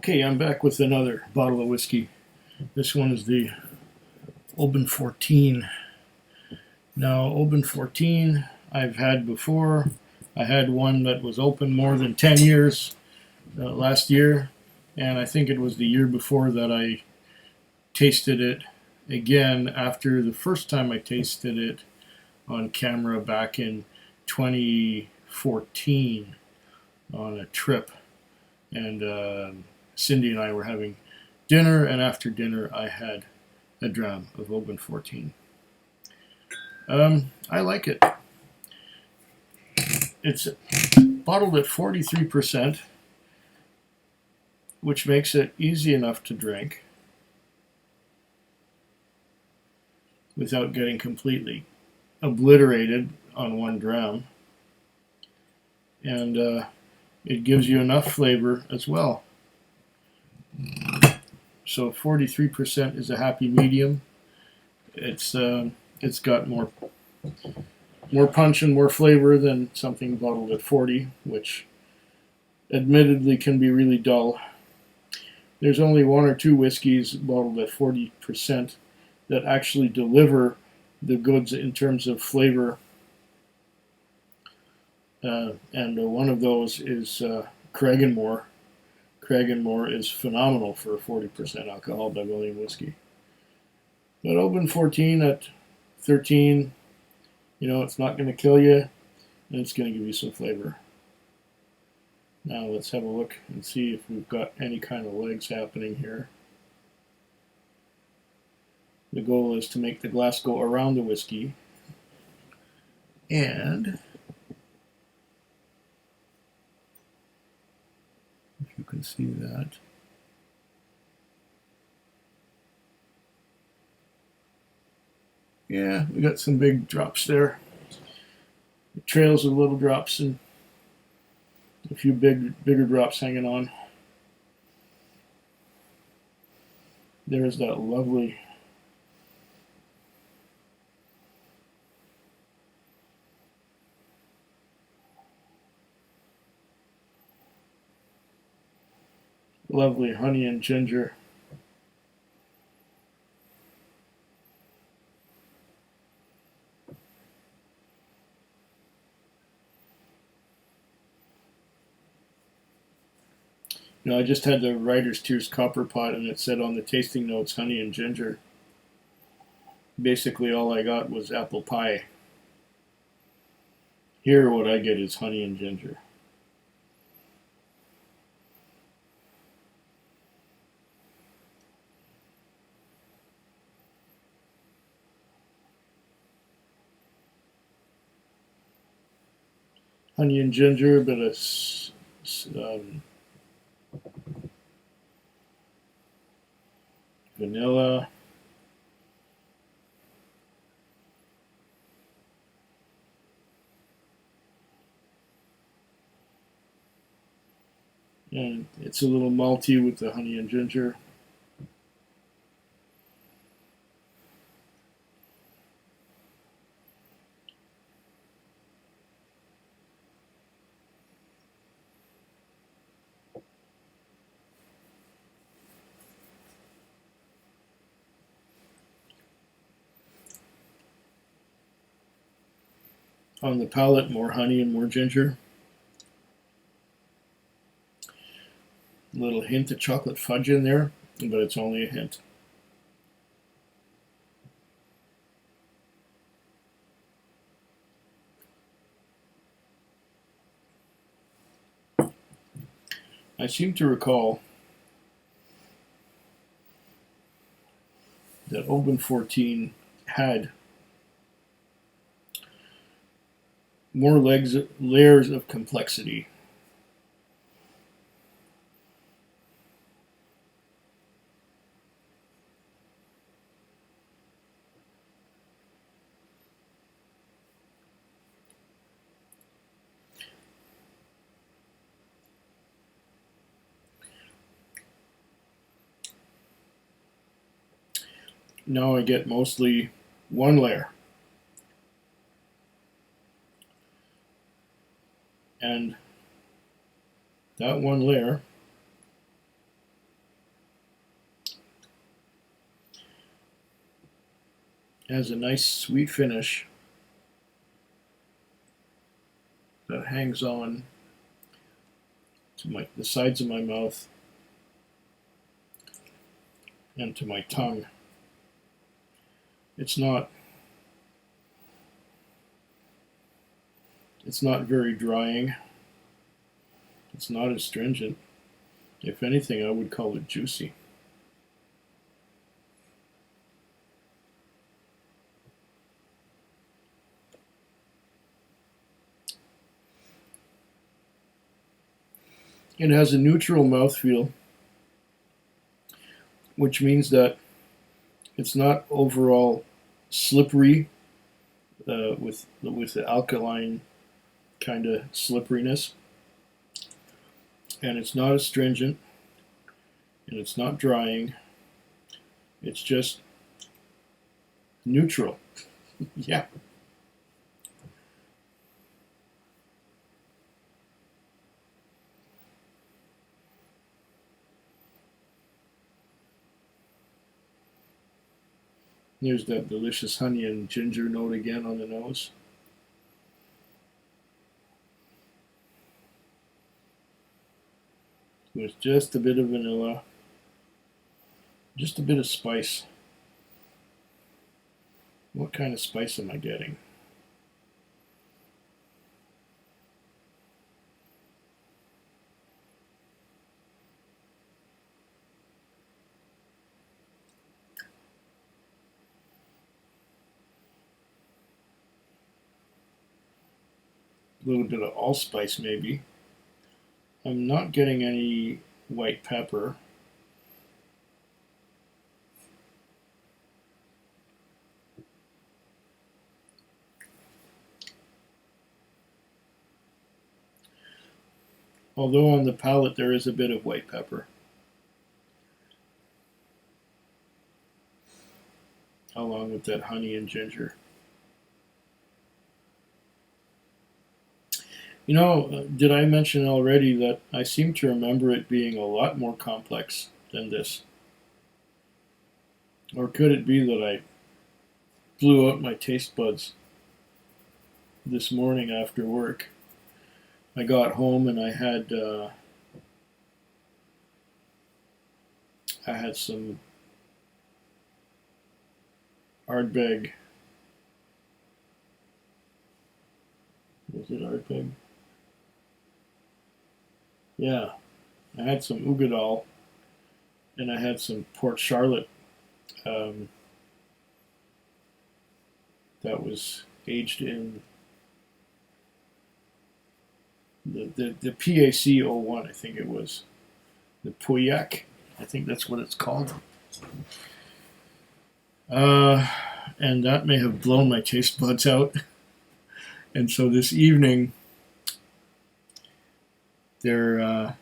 Okay, I'm back with another bottle of whiskey. This one is the Oban 14. Now, Oban 14 I've had before. I had one that was open more than 10 years last year, and I think it was the year before that I tasted it again after the first time I tasted it on camera back in 2014 on a trip. And Cindy and I were having dinner, and after dinner I had a dram of Oban 14. I like it. It's bottled at 43%, which makes it easy enough to drink without getting completely obliterated on one dram. And it gives you enough flavor as well. So 43% is a happy medium. It's got more punch and more flavor than something bottled at 40, which admittedly can be really dull. There's only one or two whiskeys bottled at 40% that actually deliver the goods in terms of flavor. And one of those is Craigenmore. Craigenmore is phenomenal for a 40% alcohol by volume whiskey. But Oban 14 at 13, it's not going to kill you, and it's going to give you some flavor. Now let's have a look and see if we've got any kind of legs happening here. The goal is to make the glass go around the whiskey. And if you can see that. Yeah, we got some big drops there. Trails of little drops and a few bigger drops hanging on. There's that lovely honey and ginger. I just had the Writer's Tears copper pot, and it said on the tasting notes honey and ginger. Basically all I got was apple pie. Here what I get is honey and ginger. Honey and ginger, but a vanilla, and it's a little malty with the honey and ginger. On the palate, more honey and more ginger. A little hint of chocolate fudge in there, but it's only a hint. I seem to recall that Oban 14 had more layers of complexity. Now I get mostly one layer. And that one layer It has a nice sweet finish that hangs on to the sides of my mouth and to my tongue. It's not very drying. It's not astringent. If anything, I would call it juicy. It has a neutral mouthfeel, which means that it's not overall slippery with the alkaline kind of slipperiness, and it's not astringent, and it's not drying. It's just neutral. Yeah. There's that delicious honey and ginger note again on the nose. With just a bit of vanilla, just a bit of spice. What kind of spice am I getting? A little bit of allspice maybe. I'm not getting any white pepper. Although on the palate there is a bit of white pepper. Along with that honey and ginger. You know, did I mention already that I seem to remember it being a lot more complex than this? Or could it be that I blew out my taste buds this morning after work? I got home and I had some Ardbeg. Was it Ardbeg? Yeah, I had some Ugadal, and I had some Port Charlotte that was aged in the PAC 01, I think it was. The Pauillac, I think that's what it's called. And that may have blown my taste buds out. And so this evening, they're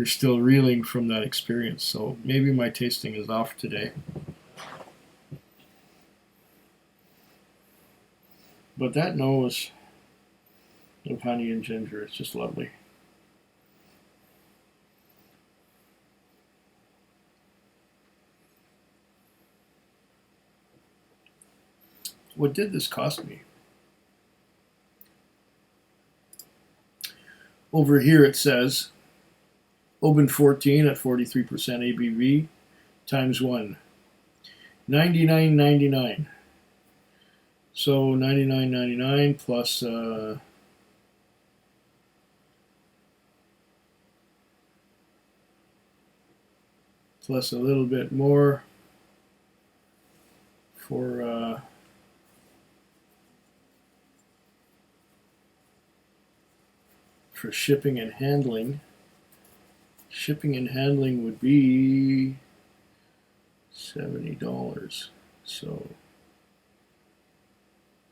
still reeling from that experience. So maybe my tasting is off today. But that nose of honey and ginger is just lovely. What did this cost me? Over here it says Oban 14 at 43% ABV times 1. $99.99. So $99.99 plus plus a little bit more for shipping and handling. Shipping and handling would be $70. So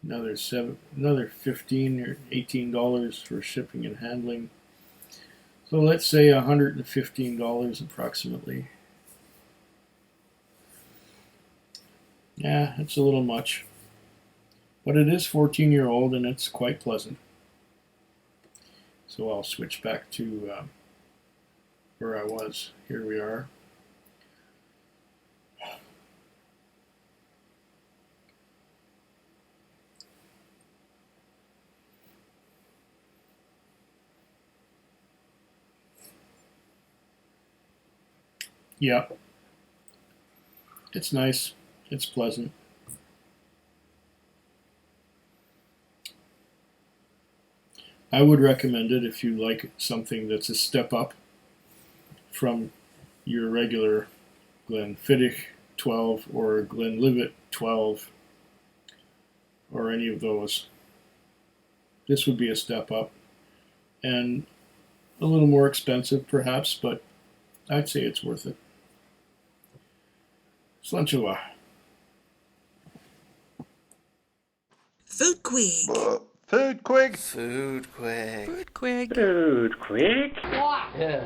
another $15 or $18 for shipping and handling. So let's say $115 approximately. Yeah, it's a little much. But it is 14-year-old and it's quite pleasant. So I'll switch back to where I was. Here we are. Yeah, it's nice. It's pleasant. I would recommend it if you like something that's a step up from your regular Glenfiddich 12 or Glenlivet 12 or any of those. This would be a step up and a little more expensive perhaps, but I'd say it's worth it. Slanchua. Food Quig. Food quick. Food quick. Food Quig. Food quick. Yeah.